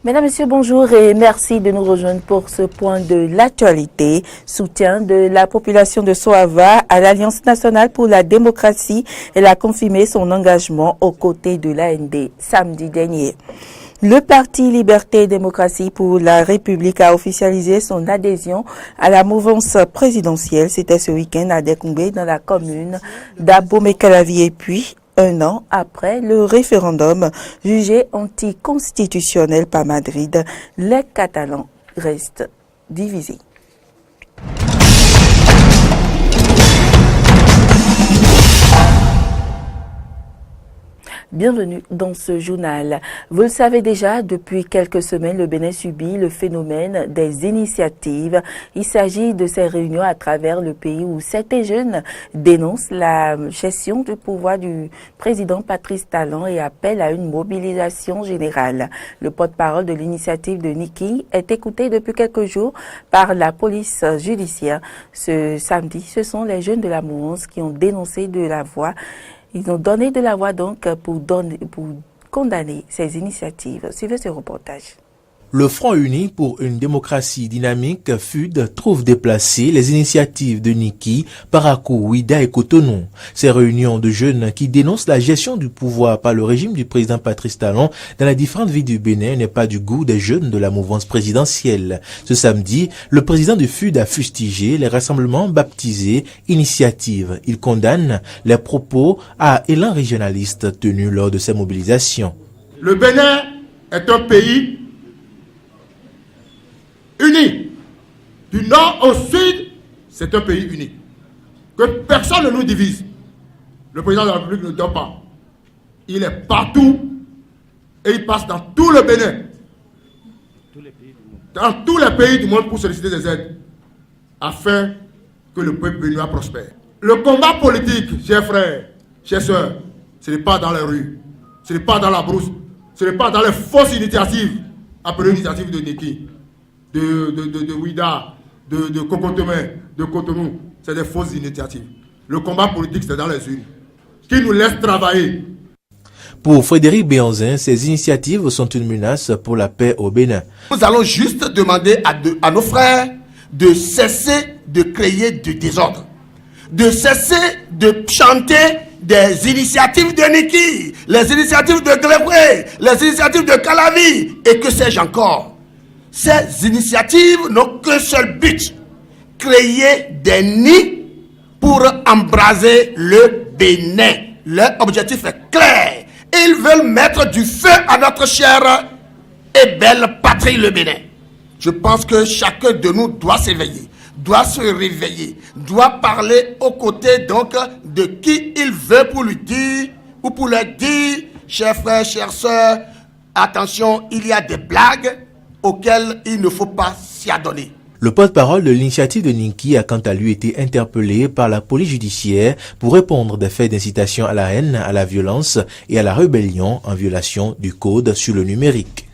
Mesdames, Messieurs, bonjour et merci de nous rejoindre pour ce point de l'actualité. Soutien de la population de Soava à l'Alliance nationale pour la démocratie. Elle a confirmé son engagement aux côtés de l'AND samedi dernier. Le Parti Liberté et Démocratie pour la République a officialisé son adhésion à la mouvance présidentielle. C'était ce week-end à Dekoumbé dans la commune d'Abomey-Calavi et puis un an après le référendum jugé anticonstitutionnel par Madrid, les Catalans restent divisés. Bienvenue dans ce journal. Vous le savez déjà, depuis quelques semaines, le Bénin subit le phénomène des initiatives. Il s'agit de ces réunions à travers le pays où certains jeunes dénoncent la gestion du pouvoir du président Patrice Talon et appellent à une mobilisation générale. Le porte-parole de l'initiative de Niki est écouté depuis quelques jours par la police judiciaire. Ce samedi, ce sont les jeunes de la mouvance qui ont dénoncé de la voix. Ils ont donné de la voix donc pour condamner ces initiatives. Suivez ce reportage. Le Front uni pour une démocratie dynamique, FUD, trouve déplacées les initiatives de Niki, Parakou, Ouida et Cotonou. Ces réunions de jeunes qui dénoncent la gestion du pouvoir par le régime du président Patrice Talon dans les différentes villes du Bénin n'est pas du goût des jeunes de la mouvance présidentielle. Ce samedi, le président du FUD a fustigé les rassemblements baptisés initiatives. Il condamne les propos à élan régionaliste tenus lors de ces mobilisations. Le Bénin est un pays uni. Du nord au sud, c'est un pays uni. Que personne ne nous divise. Le président de la République ne dort pas. Il est partout et il passe dans tout le Bénin. Dans tous les pays du monde pour solliciter des aides afin que le peuple béninois prospère. Le combat politique, chers frères, chers sœurs, ce n'est pas dans les rues, ce n'est pas dans la brousse, ce n'est pas dans les fausses initiatives appelées initiatives de Niki, de Ouida, de Cocotomé, de Cotonou. C'est des fausses initiatives. Le combat politique, c'est dans les urnes. Qui nous laisse travailler. Pour Frédéric Béanzin, ces initiatives sont une menace pour la paix au Bénin. Nous allons juste demander à nos frères de cesser de créer du désordre, de cesser de chanter des initiatives de Niki, les initiatives de Glébré, les initiatives de Calavi et que sais-je encore. Ces initiatives n'ont qu'un seul but, créer des nids pour embraser le Bénin. Leur objectif est clair. Ils veulent mettre du feu à notre chère et belle patrie, le Bénin. Je pense que chacun de nous doit s'éveiller, doit se réveiller, doit parler aux côtés donc de qui il veut pour lui dire ou pour leur dire, chers frères, chères sœurs, attention, il y a des blagues auxquels il ne faut pas s'y adonner. Le porte-parole de l'initiative de Niki a quant à lui été interpellé par la police judiciaire pour répondre des faits d'incitation à la haine, à la violence et à la rébellion en violation du code sur le numérique.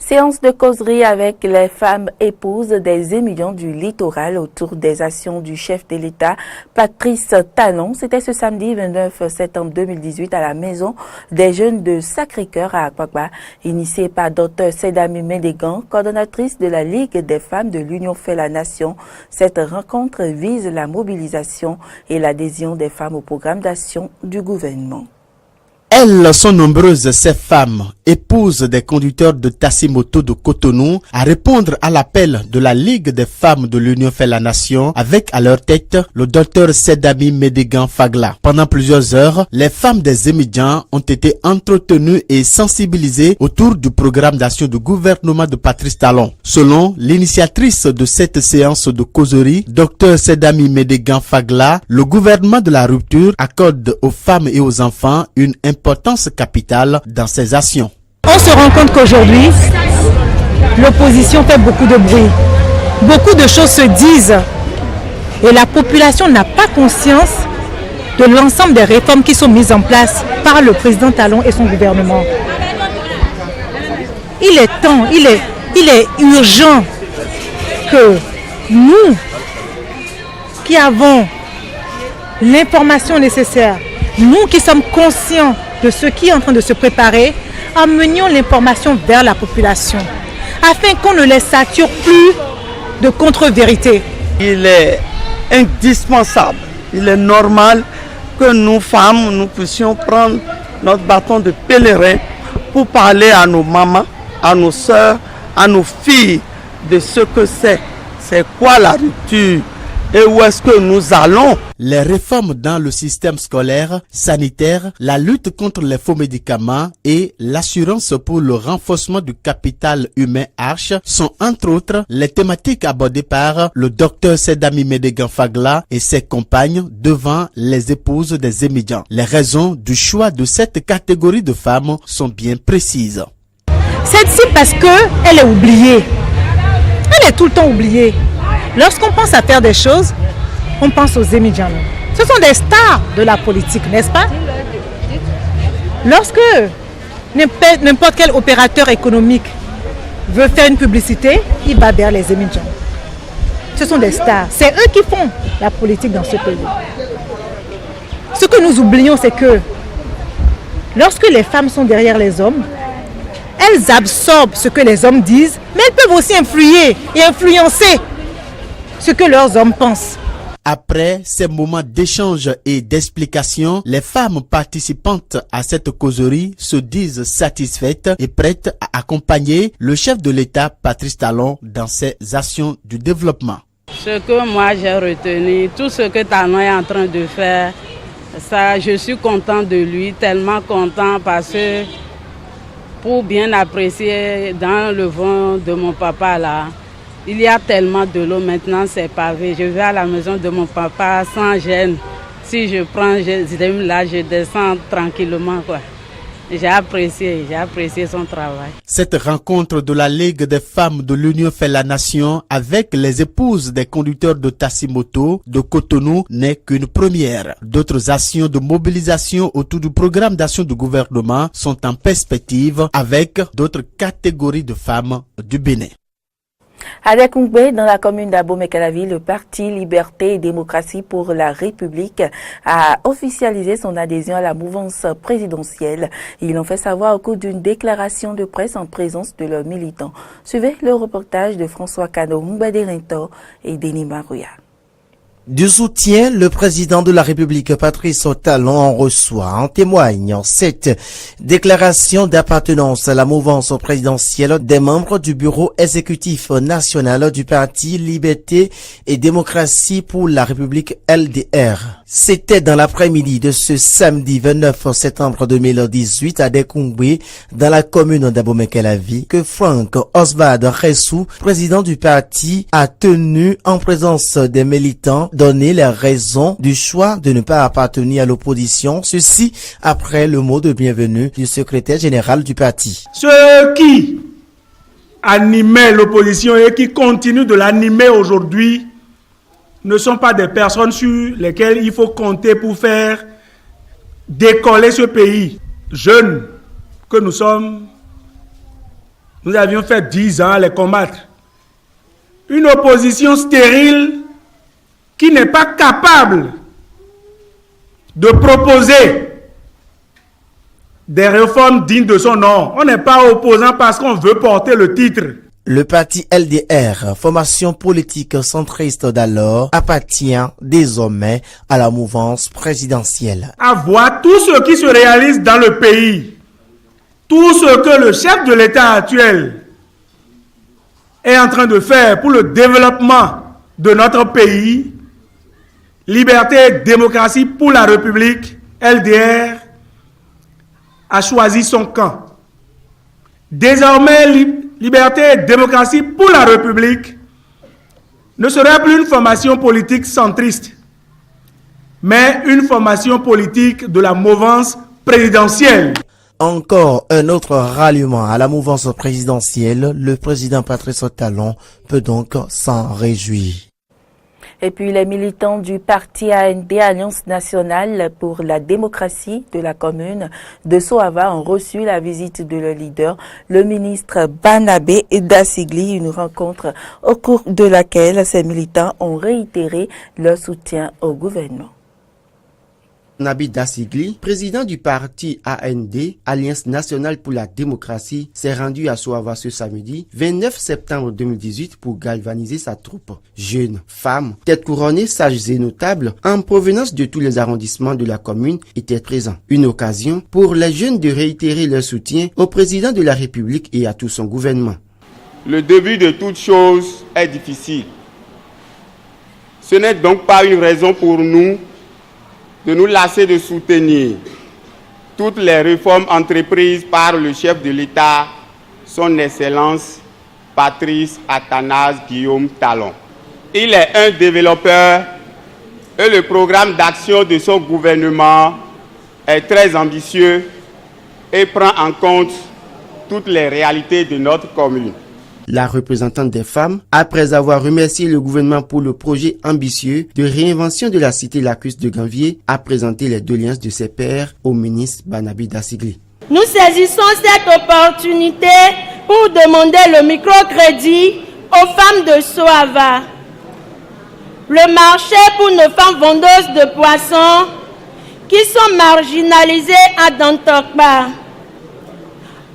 Séance de causerie avec les femmes épouses des émigrants du littoral autour des actions du chef de l'État, Patrice Talon. C'était ce samedi 29 septembre 2018 à la Maison des Jeunes de Sacré-Cœur à Akpakpa, initiée par Dr Sedami Médégan, coordonnatrice de la Ligue des femmes de l'Union fait la Nation. Cette rencontre vise la mobilisation et l'adhésion des femmes au programme d'action du gouvernement. Elles sont nombreuses, ces femmes, épouses des conducteurs de taxi-moto de Cotonou, à répondre à l'appel de la Ligue des femmes de l'Union fait la Nation, avec à leur tête le docteur Sedami Médégan Fagla. Pendant plusieurs heures, les femmes des émigrants ont été entretenues et sensibilisées autour du programme d'action du gouvernement de Patrice Talon. Selon l'initiatrice de cette séance de causerie, docteur Sedami Médégan Fagla, le gouvernement de la rupture accorde aux femmes et aux enfants une importance capitale dans ces actions. On se rend compte qu'aujourd'hui, l'opposition fait beaucoup de bruit. Beaucoup de choses se disent et la population n'a pas conscience de l'ensemble des réformes qui sont mises en place par le président Talon et son gouvernement. Il est temps, il est urgent que nous, qui avons l'information nécessaire, nous qui sommes conscients de ce qui est en train de se préparer, amenions l'information vers la population, afin qu'on ne les sature plus de contre-vérités. Il est indispensable, il est normal que nous femmes, nous puissions prendre notre bâton de pèlerin pour parler à nos mamans, à nos sœurs, à nos filles de ce que c'est quoi la rupture et où est-ce que nous allons. Les réformes dans le système scolaire, sanitaire, la lutte contre les faux médicaments et l'assurance pour le renforcement du capital humain Arche sont entre autres les thématiques abordées par le docteur Sedami Medegan Fagla et ses compagnes devant les épouses des émigrants. Les raisons du choix de cette catégorie de femmes sont bien précises. Celle-ci parce qu'elle est oubliée. Elle est tout le temps oubliée. Lorsqu'on pense à faire des choses, on pense aux émigrants. Ce sont des stars de la politique, n'est-ce pas? Lorsque n'importe quel opérateur économique veut faire une publicité, il va vers les émigrants. Ce sont des stars. C'est eux qui font la politique dans ce pays. Ce que nous oublions, c'est que lorsque les femmes sont derrière les hommes, elles absorbent ce que les hommes disent, mais elles peuvent aussi influer et influencer ce que leurs hommes pensent. Après ces moments d'échange et d'explication, les femmes participantes à cette causerie se disent satisfaites et prêtes à accompagner le chef de l'État, Patrice Talon, dans ses actions du développement. Ce que moi j'ai retenu, tout ce que Talon est en train de faire, ça, je suis content de lui, tellement content parce que pour bien apprécier dans le vent de mon papa là, il y a tellement de l'eau maintenant, c'est pavé. Je vais à la maison de mon papa sans gêne. Si je prends, là, je descends tranquillement, quoi. J'ai apprécié son travail. Cette rencontre de la Ligue des femmes de l'Union fait la nation avec les épouses des conducteurs de taxi-moto de Cotonou n'est qu'une première. D'autres actions de mobilisation autour du programme d'action du gouvernement sont en perspective avec d'autres catégories de femmes du Bénin. À Dekungbe, dans la commune d'Abomey-Calavi, le parti Liberté et Démocratie pour la République a officialisé son adhésion à la mouvance présidentielle. Ils l'ont fait savoir au cours d'une déclaration de presse en présence de leurs militants. Suivez le reportage de François Kano Mbaderinto et Denis Marouya. Du soutien, le président de la République, Patrice Talon, en reçoit. En témoigne cette déclaration d'appartenance à la mouvance présidentielle des membres du bureau exécutif national du parti Liberté et Démocratie pour la République LDR. C'était dans l'après-midi de ce samedi 29 septembre 2018 à Dekungbe, dans la commune d'Abomey-Calavi, que Frank Oswald Ressou, président du parti, a tenu en présence des militants donner les raisons du choix de ne pas appartenir à l'opposition, ceci après le mot de bienvenue du secrétaire général du parti. Ceux qui animaient l'opposition et qui continuent de l'animer aujourd'hui ne sont pas des personnes sur lesquelles il faut compter pour faire décoller ce pays. Jeunes que nous sommes, nous avions fait 10 ans à les combattre. Une opposition stérile qui n'est pas capable de proposer des réformes dignes de son nom. On n'est pas opposant parce qu'on veut porter le titre. Le parti LDR, formation politique centriste d'alors, appartient désormais à la mouvance présidentielle. À voir tout ce qui se réalise dans le pays, tout ce que le chef de l'État actuel est en train de faire pour le développement de notre pays, Liberté et Démocratie pour la République, LDR, a choisi son camp. Désormais, Liberté et Démocratie pour la République ne serait plus une formation politique centriste, mais une formation politique de la mouvance présidentielle. Encore un autre ralliement à la mouvance présidentielle, le président Patrice Talon peut donc s'en réjouir. Et puis les militants du parti AND, Alliance nationale pour la démocratie de la commune de Soava, ont reçu la visite de leur leader, le ministre Banabé Dassigli, une rencontre au cours de laquelle ces militants ont réitéré leur soutien au gouvernement. Nabi Dassigli, président du parti AND, Alliance nationale pour la démocratie, s'est rendu à Soava ce samedi, 29 septembre 2018, pour galvaniser sa troupe. Jeunes, femmes, têtes couronnées, sages et notables, en provenance de tous les arrondissements de la commune, étaient présents. Une occasion pour les jeunes de réitérer leur soutien au président de la République et à tout son gouvernement. Le début de toute chose est difficile. Ce n'est donc pas une raison pour nous de nous lasser de soutenir toutes les réformes entreprises par le chef de l'État, son Excellence Patrice Athanase Guillaume Talon. Il est un développeur et le programme d'action de son gouvernement est très ambitieux et prend en compte toutes les réalités de notre commune. La représentante des femmes, après avoir remercié le gouvernement pour le projet ambitieux de réinvention de la cité lacustre de Ganvier, a présenté les doléances de ses pairs au ministre Banabi Dassigli. Nous saisissons cette opportunité pour demander le microcrédit aux femmes de Soava. Le marché pour nos femmes vendeuses de poissons qui sont marginalisées à Dantokba.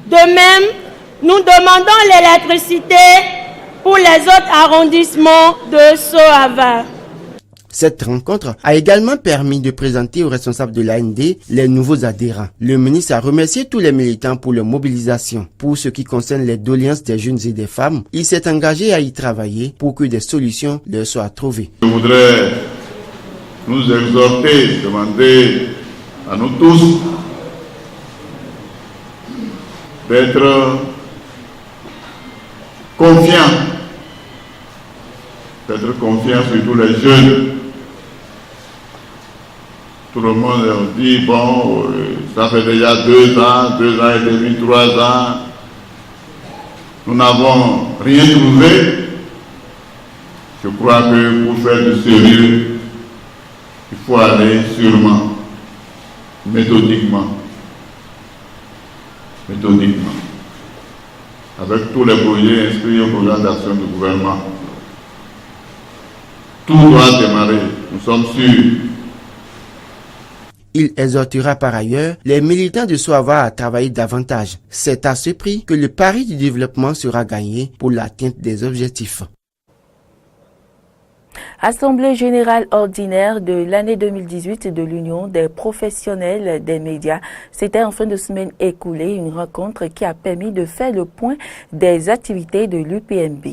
De même, nous demandons l'électricité pour les autres arrondissements de Soava. Cette rencontre a également permis de présenter aux responsables de l'AND les nouveaux adhérents. Le ministre a remercié tous les militants pour leur mobilisation. Pour ce qui concerne les doléances des jeunes et des femmes, il s'est engagé à y travailler pour que des solutions leur soient trouvées. Je voudrais nous exhorter, demander à nous tous d'être confiants, surtout les jeunes. Tout le monde dit, bon, ça fait déjà 2 ans et demi, 3 ans, nous n'avons rien trouvé. Je crois que pour faire du sérieux, il faut aller sûrement, méthodiquement, avec tous les projets inscrits au programme d'action du gouvernement. Tout doit démarrer, nous sommes sûrs. Il exhortera par ailleurs les militants de Soava à travailler davantage. C'est à ce prix que le pari du développement sera gagné pour l'atteinte des objectifs. Assemblée générale ordinaire de l'année 2018 de l'Union des professionnels des médias. C'était en fin de semaine écoulée une rencontre qui a permis de faire le point des activités de l'UPMB.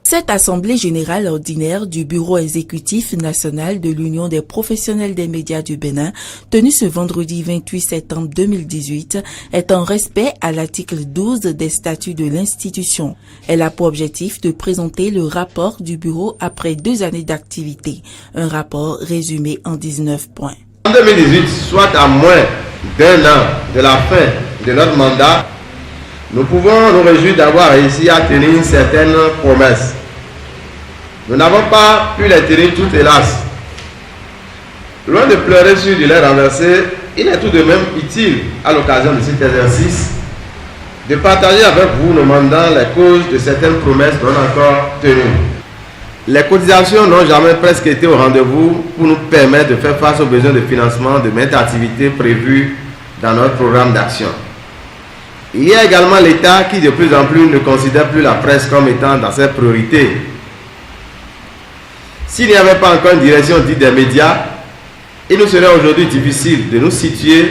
Cette assemblée générale ordinaire du Bureau exécutif national de l'Union des professionnels des médias du Bénin, tenue ce vendredi 28 septembre 2018, est en respect à l'article 12 des statuts de l'institution. Elle a pour objectif de présenter le rapport du Bureau après 2 années d'activité, un rapport résumé en 19 points. En 2018, soit à moins d'1 an de la fin de notre mandat, nous pouvons nous réjouir d'avoir réussi à tenir certaines promesses. Nous n'avons pas pu les tenir toutes, hélas. Loin de pleurer sur du lait renversé, il est tout de même utile, à l'occasion de cet exercice, de partager avec vous, nos mandants, les causes de certaines promesses non encore tenues. Les cotisations n'ont jamais presque été au rendez-vous pour nous permettre de faire face aux besoins de financement de maintes activités prévues dans notre programme d'action. Il y a également l'État qui de plus en plus ne considère plus la presse comme étant dans ses priorités. S'il n'y avait pas encore une direction dite des médias, il nous serait aujourd'hui difficile de nous situer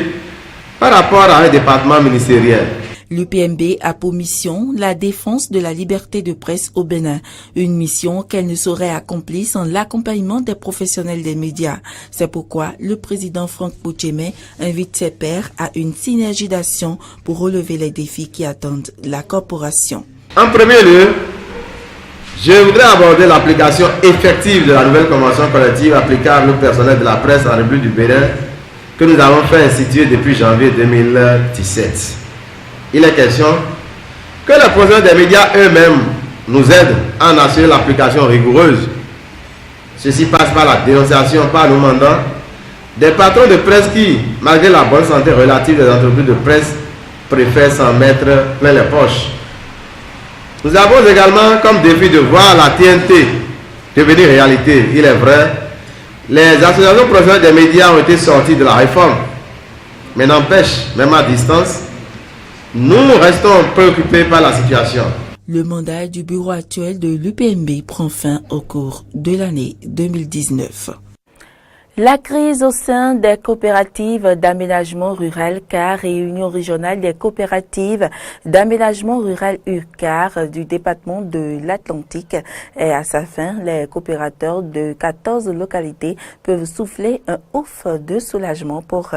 par rapport à un département ministériel. L'UPMB a pour mission la défense de la liberté de presse au Bénin, une mission qu'elle ne saurait accomplir sans l'accompagnement des professionnels des médias. C'est pourquoi le président Franck Pouchemé invite ses pairs à une synergie d'action pour relever les défis qui attendent la corporation. En premier lieu, je voudrais aborder l'application effective de la nouvelle convention collective applicable au personnel de la presse en République du Bénin que nous avons fait instituer depuis janvier 2017. Il est question que les professionnels des médias eux-mêmes nous aident à en assurer l'application rigoureuse. Ceci passe par la dénonciation par nos mandants des patrons de presse qui, malgré la bonne santé relative des entreprises de presse, préfèrent s'en mettre plein les poches. Nous avons également comme défi de voir la TNT devenir réalité. Il est vrai Les associations professionnelles des médias ont été sorties de la réforme. Mais n'empêche, même à distance, nous restons préoccupés par la situation. Le mandat du bureau actuel de l'UPMB prend fin au cours de l'année 2019. La crise au sein des coopératives d'aménagement rural CAR et Union régionale des coopératives d'aménagement rural UCAR du département de l'Atlantique est à sa fin. Les coopérateurs de 14 localités peuvent souffler un ouf de soulagement pour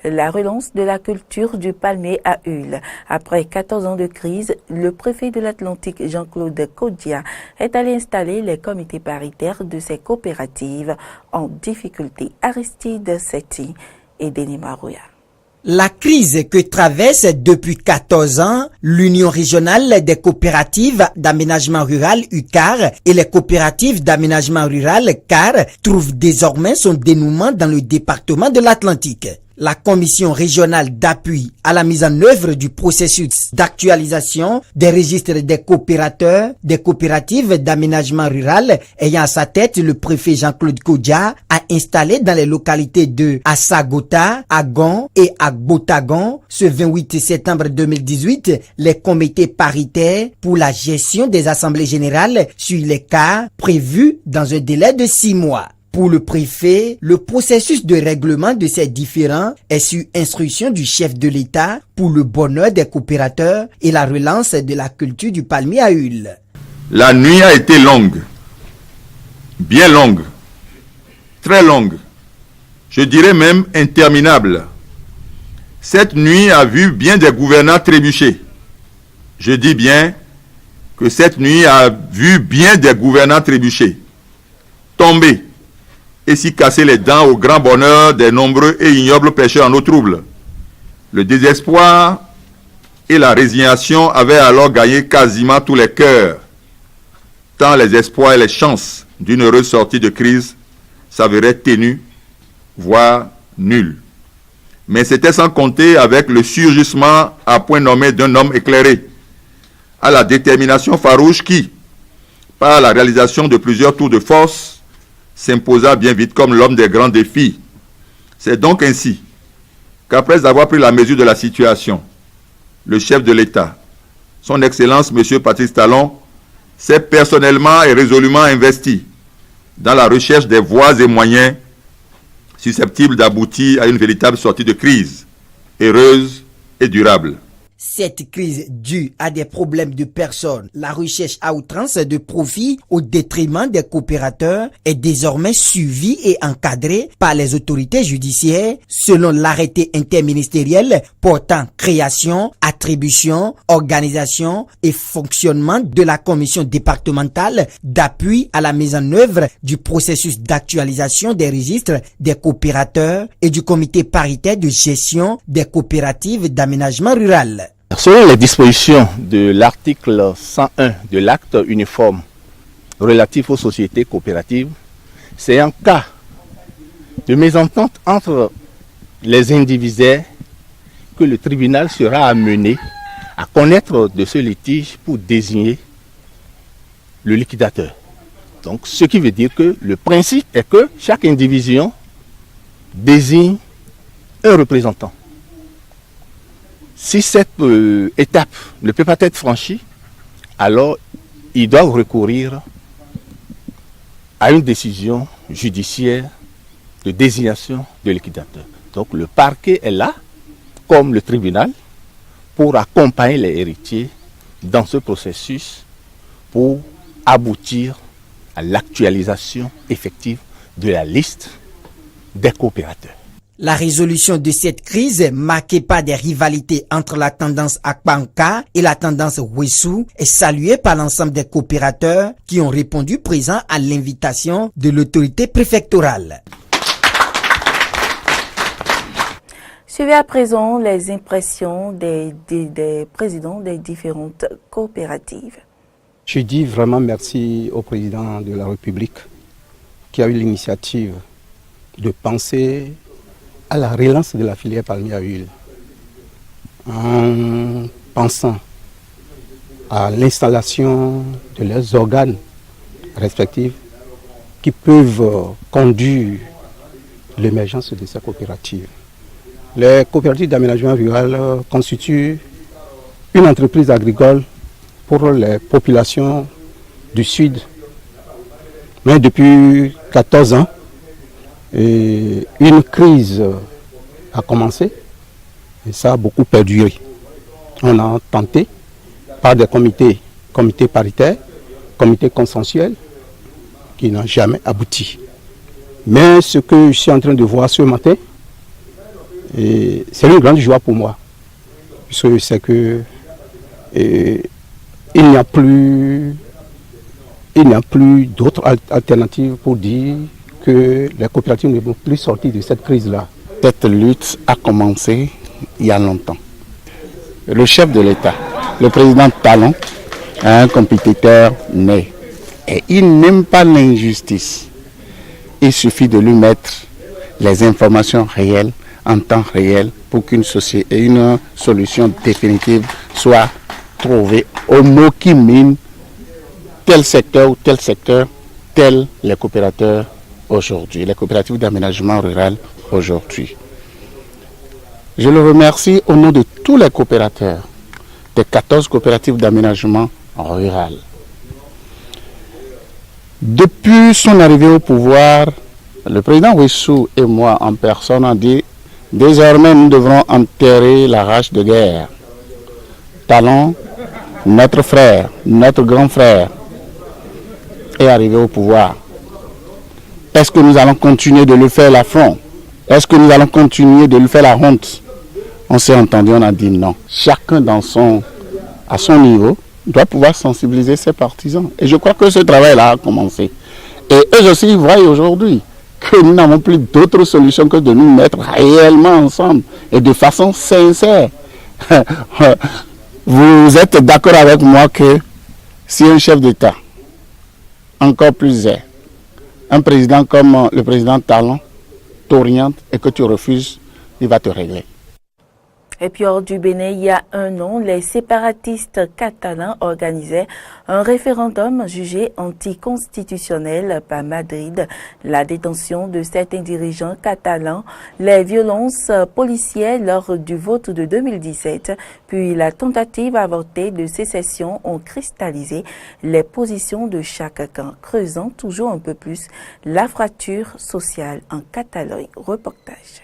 la relance de la culture du palmier à huile. Après 14 ans de crise, le préfet de l'Atlantique, Jean-Claude Kodia, est allé installer les comités paritaires de ces coopératives en difficulté. Aristide Setti et Denis Marouya. La crise que traverse depuis 14 ans l'Union régionale des coopératives d'aménagement rural UCAR et les coopératives d'aménagement rural CAR trouve désormais son dénouement dans le département de l'Atlantique. La commission régionale d'appui à la mise en œuvre du processus d'actualisation des registres des coopérateurs, des coopératives d'aménagement rural, ayant à sa tête le préfet Jean-Claude Kodia, a installé dans les localités de Assagota, Agon et Agbotagon, ce 28 septembre 2018, les comités paritaires pour la gestion des assemblées générales sur les cas prévus dans un délai de 6 mois. Pour le préfet, le processus de règlement de ces différends est sur instruction du chef de l'État pour le bonheur des coopérateurs et la relance de la culture du palmier à huile. La nuit a été longue, bien longue, très longue, je dirais même interminable. Cette nuit a vu bien des gouvernants trébucher. Je dis bien que cette nuit a vu bien des gouvernants trébucher, tomber, et s'y casser les dents au grand bonheur des nombreux et ignobles pêcheurs en eau trouble. Le désespoir et la résignation avaient alors gagné quasiment tous les cœurs, tant les espoirs et les chances d'une heureuse sortie de crise s'avéraient ténus, voire nuls. Mais c'était sans compter avec le surgissement à point nommé d'un homme éclairé, à la détermination farouche qui, par la réalisation de plusieurs tours de force, s'imposa bien vite comme l'homme des grands défis. C'est donc ainsi qu'après avoir pris la mesure de la situation, le chef de l'État, son Excellence M. Patrice Talon, s'est personnellement et résolument investi dans la recherche des voies et moyens susceptibles d'aboutir à une véritable sortie de crise, heureuse et durable. Cette crise due à des problèmes de personnes, la recherche à outrance de profit au détriment des coopérateurs est désormais suivie et encadrée par les autorités judiciaires selon l'arrêté interministériel portant création, attribution, organisation et fonctionnement de la commission départementale d'appui à la mise en œuvre du processus d'actualisation des registres des coopérateurs et du comité paritaire de gestion des coopératives d'aménagement rural. Selon les dispositions de l'article 101 de l'acte uniforme relatif aux sociétés coopératives, c'est en cas de mésentente entre les indivisaires que le tribunal sera amené à connaître de ce litige pour désigner le liquidateur. Donc, ce qui veut dire que le principe est que chaque indivision désigne un représentant. Si cette étape ne peut pas être franchie, alors ils doivent recourir à une décision judiciaire de désignation de liquidateur. Donc le parquet est là, comme le tribunal, pour accompagner les héritiers dans ce processus pour aboutir à l'actualisation effective de la liste des coopérateurs. La résolution de cette crise, marquée par des rivalités entre la tendance Akpanka et la tendance Wessou, est saluée par l'ensemble des coopérateurs qui ont répondu présent à l'invitation de l'autorité préfectorale. Suivez à présent les impressions des présidents des différentes coopératives. Je dis vraiment merci au président de la République qui a eu l'initiative de penser à la relance de la filière palmier à huile, en pensant à l'installation de leurs organes respectifs qui peuvent conduire l'émergence de ces coopératives. Les coopératives d'aménagement rural constituent une entreprise agricole pour les populations du Sud. Mais depuis 14 ans, une crise a commencé et ça a beaucoup perduré. On a tenté par des comités paritaires, comités consensuels, qui n'ont jamais abouti. Mais ce que je suis en train de voir ce matin, c'est une grande joie pour moi, puisque je sais que il n'y a plus d'autres alternatives pour dire que les coopératives ne vont plus sortir de cette crise-là. Cette lutte a commencé il y a longtemps. Le chef de l'État, le président Talon, est un compétiteur né. Et il n'aime pas l'injustice. Il suffit de lui mettre les informations réelles en temps réel pour qu'une solution définitive soit trouvée au mot qui mine tel secteur, tels les coopérateurs aujourd'hui, les coopératives d'aménagement rural aujourd'hui. Je le remercie au nom de tous les coopérateurs, des 14 coopératives d'aménagement rural. Depuis son arrivée au pouvoir, le président Ouissou et moi en personne ont dit « Désormais, nous devrons enterrer la rage de guerre. » Talon, notre frère, notre grand frère, est arrivé au pouvoir. Est-ce que nous allons continuer de lui faire l'affront? Est-ce que nous allons continuer de lui faire la honte? On s'est entendu, on a dit non. Chacun à son niveau doit pouvoir sensibiliser ses partisans. Et je crois que ce travail-là a commencé. Et eux aussi, ils voient aujourd'hui que nous n'avons plus d'autre solution que de nous mettre réellement ensemble et de façon sincère. Vous êtes d'accord avec moi que si un chef d'État, encore plus un président comme le président Talon, t'oriente et que tu refuses, il va te régler. Et puis hors du Bénin, il y a un an, les séparatistes catalans organisaient un référendum jugé anticonstitutionnel par Madrid. La détention de certains dirigeants catalans, les violences policières lors du vote de 2017, puis la tentative avortée de sécession ont cristallisé les positions de chaque camp, creusant toujours un peu plus la fracture sociale en Catalogne. Reportage.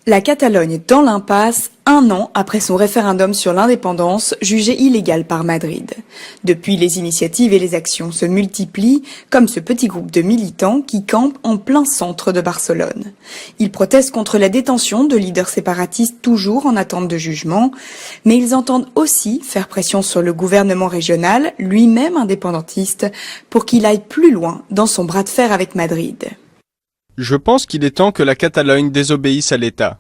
La Catalogne dans l'impasse, un an après son référendum sur l'indépendance, jugé illégal par Madrid. Depuis, les initiatives et les actions se multiplient, comme ce petit groupe de militants qui campent en plein centre de Barcelone. Ils protestent contre la détention de leaders séparatistes toujours en attente de jugement, mais ils entendent aussi faire pression sur le gouvernement régional, lui-même indépendantiste, pour qu'il aille plus loin dans son bras de fer avec Madrid. Je pense qu'il est temps que la Catalogne désobéisse à l'État.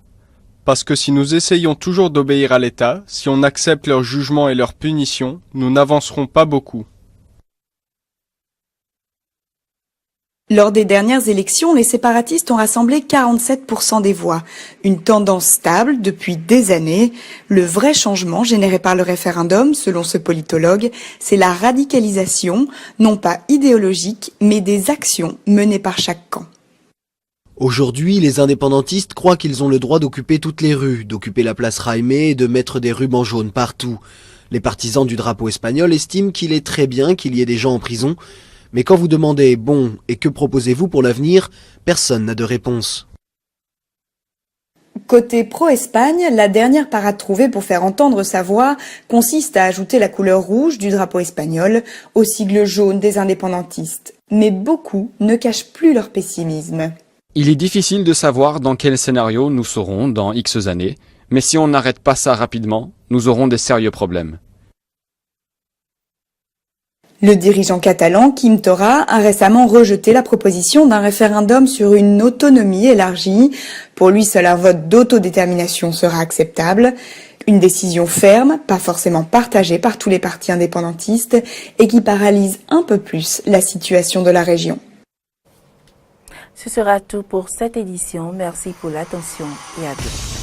Parce que si nous essayons toujours d'obéir à l'État, si on accepte leurs jugements et leurs punitions, nous n'avancerons pas beaucoup. Lors des dernières élections, les séparatistes ont rassemblé 47% des voix. Une tendance stable depuis des années. Le vrai changement généré par le référendum, selon ce politologue, c'est la radicalisation, non pas idéologique, mais des actions menées par chaque camp. Aujourd'hui, les indépendantistes croient qu'ils ont le droit d'occuper toutes les rues, d'occuper la place Raimé et de mettre des rubans jaunes partout. Les partisans du drapeau espagnol estiment qu'il est très bien qu'il y ait des gens en prison, mais quand vous demandez « bon, et que proposez-vous pour l'avenir ?», personne n'a de réponse. Côté pro-Espagne, la dernière parade trouvée pour faire entendre sa voix consiste à ajouter la couleur rouge du drapeau espagnol au sigle jaune des indépendantistes. Mais beaucoup ne cachent plus leur pessimisme. Il est difficile de savoir dans quel scénario nous serons dans X années, mais si on n'arrête pas ça rapidement, nous aurons des sérieux problèmes. Le dirigeant catalan, Quim Torra, a récemment rejeté la proposition d'un référendum sur une autonomie élargie. Pour lui, seul un vote d'autodétermination sera acceptable. Une décision ferme, pas forcément partagée par tous les partis indépendantistes, et qui paralyse un peu plus la situation de la région. Ce sera tout pour cette édition. Merci pour l'attention et à bientôt.